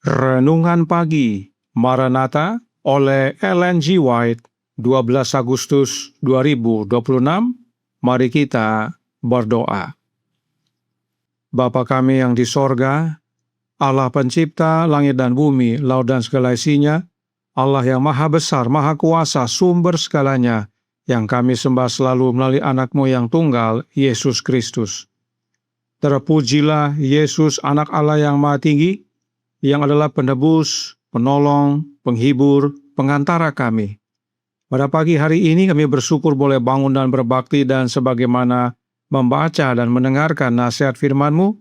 Renungan Pagi Maranatha oleh Ellen G. White, 12 Agustus 2026. Mari kita berdoa. Bapa kami yang di sorga, Allah pencipta langit dan bumi, laut dan segala isinya, Allah yang maha besar, maha kuasa, sumber segalanya, yang kami sembah selalu melalui anak-Mu yang tunggal, Yesus Kristus. Terpujilah Yesus, anak Allah yang maha tinggi, yang adalah penebus, penolong, penghibur, pengantara kami. Pada pagi hari ini kami bersyukur boleh bangun dan berbakti, dan sebagaimana membaca dan mendengarkan nasihat firman-Mu,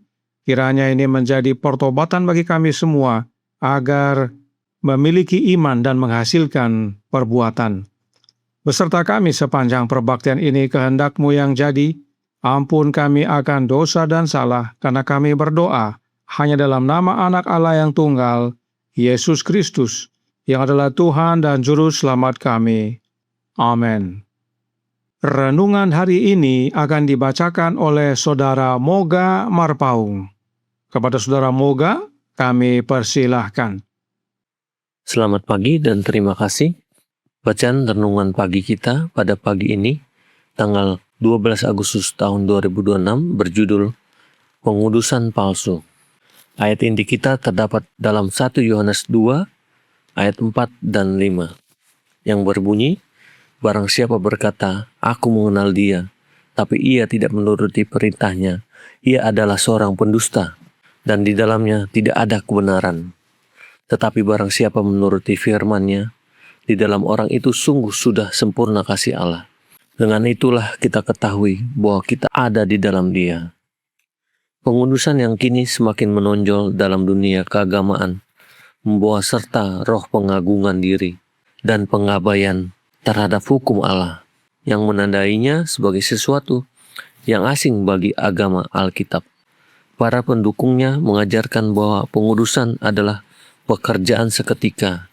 kiranya ini menjadi pertobatan bagi kami semua, agar memiliki iman dan menghasilkan perbuatan. Beserta kami sepanjang perbaktian ini, kehendak-Mu yang jadi. Ampun kami akan dosa dan salah, karena kami berdoa hanya dalam nama anak Allah yang tunggal, Yesus Kristus, yang adalah Tuhan dan Juru Selamat kami. Amin. Renungan hari ini akan dibacakan oleh Saudara Moga Marpaung. Kepada Saudara Moga, kami persilahkan. Selamat pagi dan terima kasih. Bacaan renungan pagi kita pada pagi ini, tanggal 12 Agustus tahun 2026, berjudul Pengudusan Palsu. Ayat inti kita terdapat dalam 1 Yohanes 2 ayat 4 dan 5 yang berbunyi, barang siapa berkata, aku mengenal dia, tapi ia tidak menuruti perintahnya, ia adalah seorang pendusta, dan di dalamnya tidak ada kebenaran. Tetapi barang siapa menuruti firman-Nya, di dalam orang itu sungguh sudah sempurna kasih Allah. Dengan itulah kita ketahui bahwa kita ada di dalam Dia. Pengudusan yang kini semakin menonjol dalam dunia keagamaan membawa serta roh pengagungan diri dan pengabaian terhadap hukum Allah yang menandainya sebagai sesuatu yang asing bagi agama Alkitab. Para pendukungnya mengajarkan bahwa pengudusan adalah pekerjaan seketika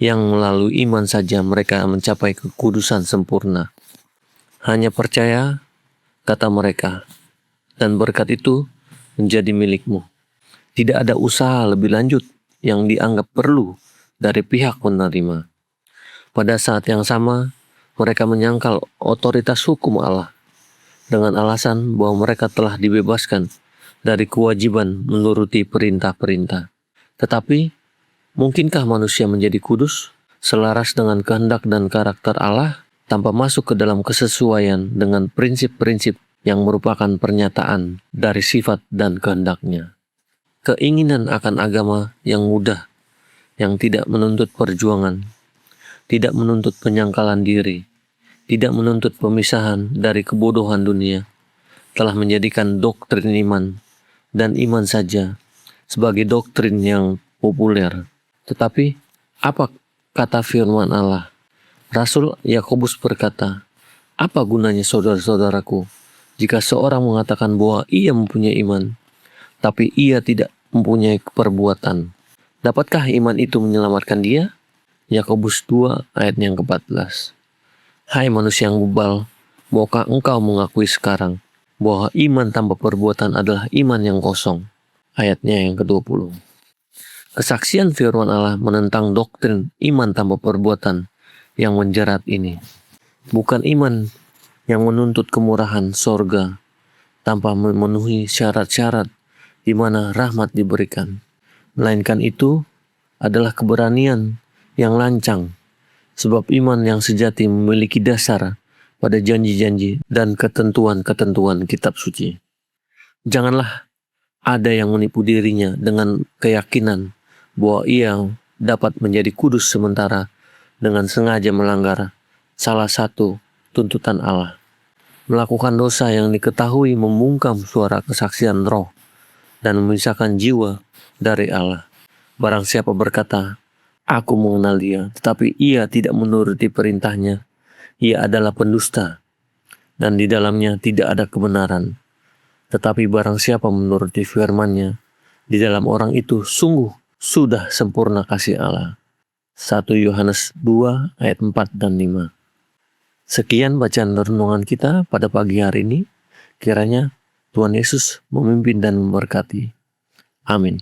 yang melalui iman saja mereka mencapai kekudusan sempurna. Hanya percaya, kata mereka, dan berkat itu menjadi milikmu. Tidak ada usaha lebih lanjut yang dianggap perlu dari pihak penerima. Pada saat yang sama, mereka menyangkal otoritas hukum Allah dengan alasan bahwa mereka telah dibebaskan dari kewajiban menuruti perintah-perintah. Tetapi, mungkinkah manusia menjadi kudus, selaras dengan kehendak dan karakter Allah, tanpa masuk ke dalam kesesuaian dengan prinsip-prinsip yang merupakan pernyataan dari sifat dan kehendak-Nya? Keinginan akan agama yang mudah, yang tidak menuntut perjuangan, tidak menuntut penyangkalan diri, tidak menuntut pemisahan dari kebodohan dunia, telah menjadikan doktrin iman dan iman saja sebagai doktrin yang populer. Tetapi, apa kata firman Allah? Rasul Yakobus berkata, apa gunanya saudara-saudaraku, jika seorang mengatakan bahwa ia mempunyai iman, tapi ia tidak mempunyai perbuatan? Dapatkah iman itu menyelamatkan dia? Yakobus 2 ayat yang ke-14. Hai manusia yang bebal, maukah engkau mengakui sekarang bahwa iman tanpa perbuatan adalah iman yang kosong? Ayatnya yang ke-20. Kesaksian firman Allah menentang doktrin iman tanpa perbuatan yang menjerat ini. Bukan iman yang menuntut kemurahan sorga tanpa memenuhi syarat-syarat di mana rahmat diberikan. Melainkan itu adalah keberanian yang lancang, sebab iman yang sejati memiliki dasar pada janji-janji dan ketentuan-ketentuan kitab suci. Janganlah ada yang menipu dirinya dengan keyakinan bahwa ia dapat menjadi kudus sementara dengan sengaja melanggar salah satu tuntutan Allah. Melakukan dosa yang diketahui membungkam suara kesaksian roh dan memisahkan jiwa dari Allah. Barang siapa berkata, aku mengenal dia, tetapi ia tidak menuruti perintahnya, ia adalah pendusta, dan di dalamnya tidak ada kebenaran. Tetapi barang siapa menuruti firman-Nya, di dalam orang itu sungguh sudah sempurna kasih Allah. 1 Yohanes 2 ayat 4 dan 5. Sekian bacaan renungan kita pada pagi hari ini. Kiranya Tuhan Yesus memimpin dan memberkati. Amin.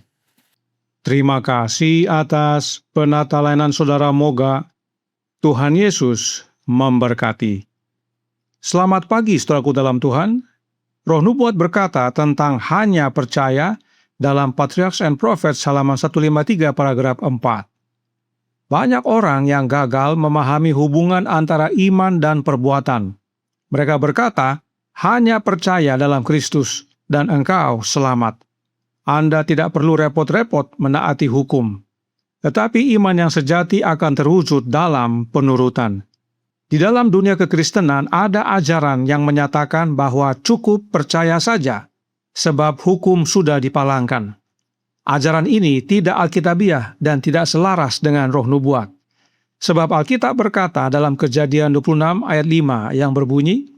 Terima kasih atas penata-layanan saudara. Moga Tuhan Yesus memberkati. Selamat pagi saudaraku dalam Tuhan. Roh Nubuat berkata tentang hanya percaya dalam Patriarchs and Prophets halaman 153 paragraf 4. Banyak orang yang gagal memahami hubungan antara iman dan perbuatan. Mereka berkata, hanya percaya dalam Kristus dan engkau selamat. Anda tidak perlu repot-repot menaati hukum. Tetapi iman yang sejati akan terwujud dalam penurutan. Di dalam dunia kekristenan ada ajaran yang menyatakan bahwa cukup percaya saja, sebab hukum sudah dipalangkan. Ajaran ini tidak alkitabiah dan tidak selaras dengan roh nubuat. Sebab Alkitab berkata dalam Kejadian 26 ayat 5 yang berbunyi,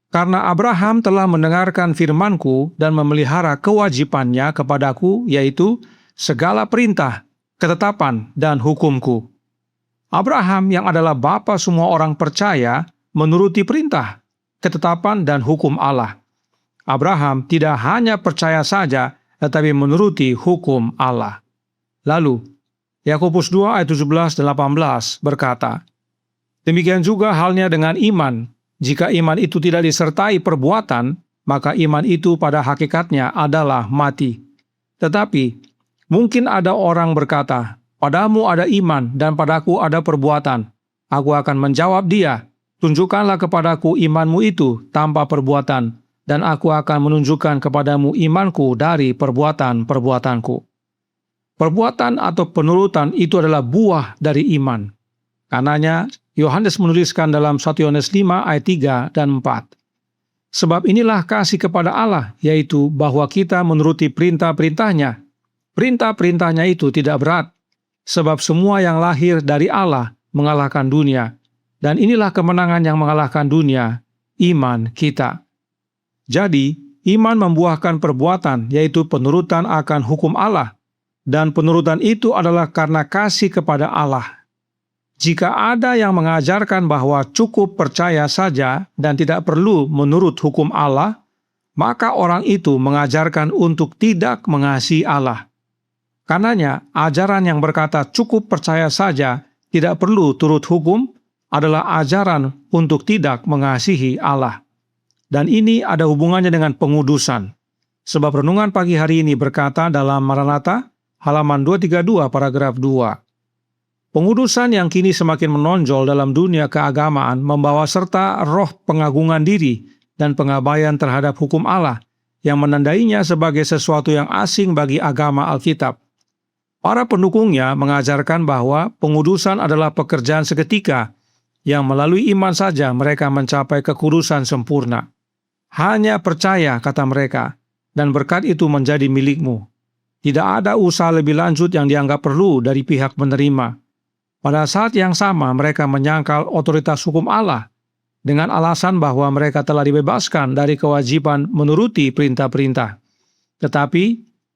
"Karena Abraham telah mendengarkan firman-Ku dan memelihara kewajibannya kepadaku, yaitu segala perintah, ketetapan, dan hukum-Ku." Abraham yang adalah bapa semua orang percaya menuruti perintah, ketetapan, dan hukum Allah. Abraham tidak hanya percaya saja, tetapi menuruti hukum Allah. Lalu, Yakobus 2 ayat 17 dan 18 berkata, "Demikian juga halnya dengan iman. Jika iman itu tidak disertai perbuatan, maka iman itu pada hakikatnya adalah mati. Tetapi, mungkin ada orang berkata, padamu ada iman dan padaku ada perbuatan. Aku akan menjawab dia, tunjukkanlah kepadaku imanmu itu tanpa perbuatan, dan aku akan menunjukkan kepadamu imanku dari perbuatan-perbuatanku." Perbuatan atau penurutan itu adalah buah dari iman. Karenanya, Yohanes menuliskan dalam 1 Yohanes 5 ayat 3 dan 4. Sebab inilah kasih kepada Allah, yaitu bahwa kita menuruti perintah-perintahnya. Perintah-perintahnya itu tidak berat, sebab semua yang lahir dari Allah mengalahkan dunia. Dan inilah kemenangan yang mengalahkan dunia, iman kita. Jadi, iman membuahkan perbuatan, yaitu penurutan akan hukum Allah. Dan penurutan itu adalah karena kasih kepada Allah. Jika ada yang mengajarkan bahwa cukup percaya saja dan tidak perlu menurut hukum Allah, maka orang itu mengajarkan untuk tidak mengasihi Allah. Karenanya, ajaran yang berkata cukup percaya saja, tidak perlu turut hukum, adalah ajaran untuk tidak mengasihi Allah. Dan ini ada hubungannya dengan pengudusan. Sebab renungan pagi hari ini berkata dalam Maranatha, halaman 232 paragraf 2. Pengudusan yang kini semakin menonjol dalam dunia keagamaan membawa serta roh pengagungan diri dan pengabaian terhadap hukum Allah yang menandainya sebagai sesuatu yang asing bagi agama Alkitab. Para pendukungnya mengajarkan bahwa pengudusan adalah pekerjaan seketika yang melalui iman saja mereka mencapai kekudusan sempurna. Hanya percaya, kata mereka, dan berkat itu menjadi milikmu. Tidak ada usaha lebih lanjut yang dianggap perlu dari pihak penerima. Pada saat yang sama mereka menyangkal otoritas hukum Allah dengan alasan bahwa mereka telah dibebaskan dari kewajiban menuruti perintah-perintah. Tetapi,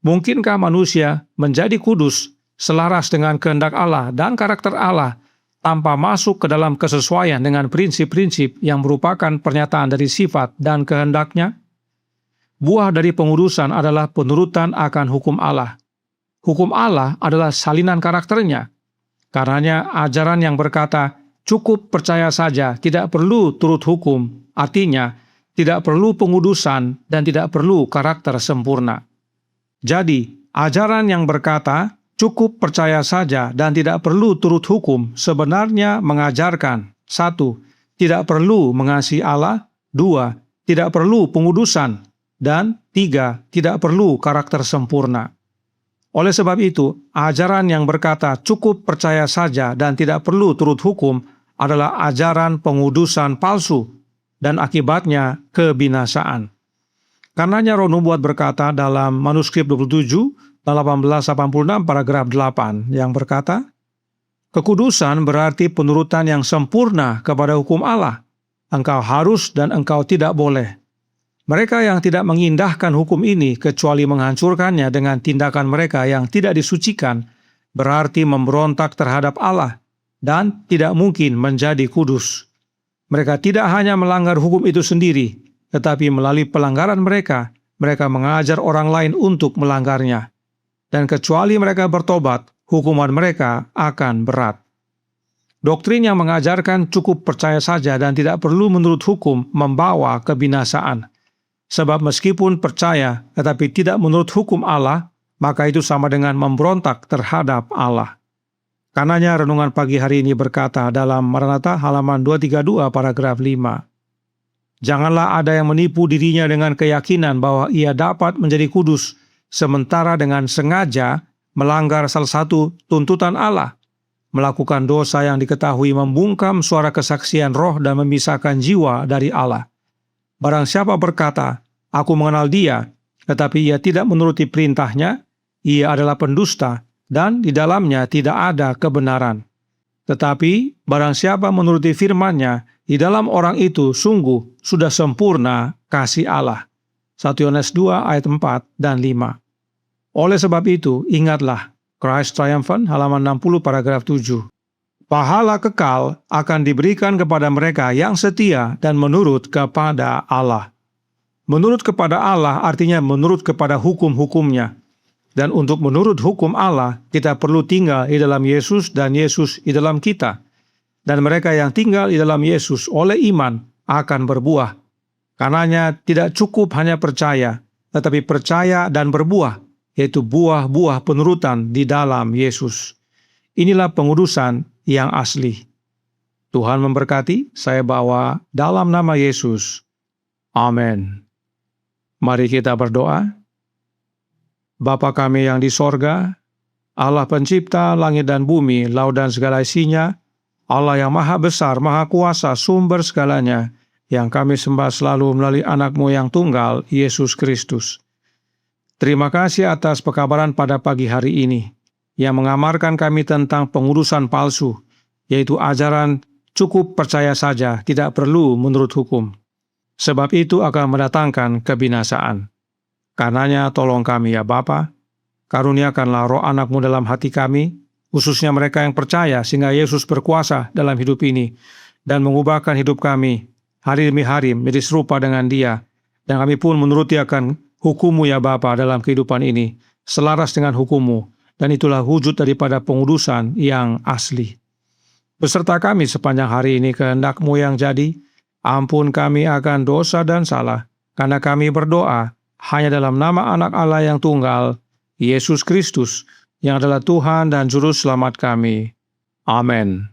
mungkinkah manusia menjadi kudus selaras dengan kehendak Allah dan karakter Allah tanpa masuk ke dalam kesesuaian dengan prinsip-prinsip yang merupakan pernyataan dari sifat dan kehendaknya? Buah dari pengudusan adalah penurutan akan hukum Allah. Hukum Allah adalah salinan karakternya. Karenanya ajaran yang berkata, cukup percaya saja, tidak perlu turut hukum, artinya tidak perlu pengudusan dan tidak perlu karakter sempurna. Jadi, ajaran yang berkata, cukup percaya saja dan tidak perlu turut hukum sebenarnya mengajarkan 1. Tidak perlu mengasihi Allah, 2. Tidak perlu pengudusan, dan 3. Tidak perlu karakter sempurna. Oleh sebab itu, ajaran yang berkata cukup percaya saja dan tidak perlu turut hukum adalah ajaran pengudusan palsu dan akibatnya kebinasaan. Karenanya Roh Nubuat berkata dalam manuskrip 27, 1886 paragraf 8 yang berkata, kekudusan berarti penurutan yang sempurna kepada hukum Allah. Engkau harus dan engkau tidak boleh. Mereka yang tidak mengindahkan hukum ini kecuali menghancurkannya dengan tindakan mereka yang tidak disucikan, berarti memberontak terhadap Allah dan tidak mungkin menjadi kudus. Mereka tidak hanya melanggar hukum itu sendiri, tetapi melalui pelanggaran mereka, mereka mengajar orang lain untuk melanggarnya. dan kecuali mereka bertobat, hukuman mereka akan berat. Doktrin yang mengajarkan cukup percaya saja dan tidak perlu menurut hukum membawa kebinasaan. Sebab meskipun percaya tetapi tidak menurut hukum Allah, maka itu sama dengan memberontak terhadap Allah. Karenanya renungan pagi hari ini berkata dalam Maranatha halaman 232 paragraf 5. Janganlah ada yang menipu dirinya dengan keyakinan bahwa ia dapat menjadi kudus, sementara dengan sengaja melanggar salah satu tuntutan Allah, melakukan dosa yang diketahui membungkam suara kesaksian roh dan memisahkan jiwa dari Allah. Barang siapa berkata, "Aku mengenal dia," tetapi ia tidak menuruti perintahnya, ia adalah pendusta dan di dalamnya tidak ada kebenaran. Tetapi barang siapa menuruti firman-Nya, di dalam orang itu sungguh sudah sempurna kasih Allah. 1 Yohanes 2 ayat 4 dan 5. Oleh sebab itu, ingatlah, Christ Triumphant halaman 60 paragraf 7. Pahala kekal akan diberikan kepada mereka yang setia dan menurut kepada Allah. Menurut kepada Allah artinya menurut kepada hukum-hukumnya. Dan untuk menurut hukum Allah, kita perlu tinggal di dalam Yesus dan Yesus di dalam kita. Dan mereka yang tinggal di dalam Yesus oleh iman akan berbuah. Karenanya tidak cukup hanya percaya, tetapi percaya dan berbuah, yaitu buah-buah penurutan di dalam Yesus. Inilah pengudusan yang asli. Tuhan memberkati, saya bawa dalam nama Yesus. Amin. Mari kita berdoa. Bapa kami yang di sorga, Allah pencipta langit dan bumi, laut dan segala isinya, Allah yang maha besar, maha kuasa, sumber segalanya, yang kami sembah selalu melalui anak-Mu yang tunggal, Yesus Kristus. Terima kasih atas pekabaran pada pagi hari ini, yang mengamarkan kami tentang pengudusan palsu, yaitu ajaran cukup percaya saja, tidak perlu menurut hukum. Sebab itu akan mendatangkan kebinasaan. Karenanya tolong kami ya Bapa, karuniakanlah roh anak-Mu dalam hati kami, khususnya mereka yang percaya sehingga Yesus berkuasa dalam hidup ini, dan mengubahkan hidup kami hari demi hari menjadi serupa dengan Dia, dan kami pun menuruti akan hukum-Mu ya Bapa dalam kehidupan ini, selaras dengan hukum-Mu, dan itulah wujud daripada pengudusan yang asli. Beserta kami sepanjang hari ini kehendak-Mu yang jadi, ampun kami akan dosa dan salah, karena kami berdoa hanya dalam nama anak Allah yang tunggal, Yesus Kristus, yang adalah Tuhan dan Juru Selamat kami. Amin.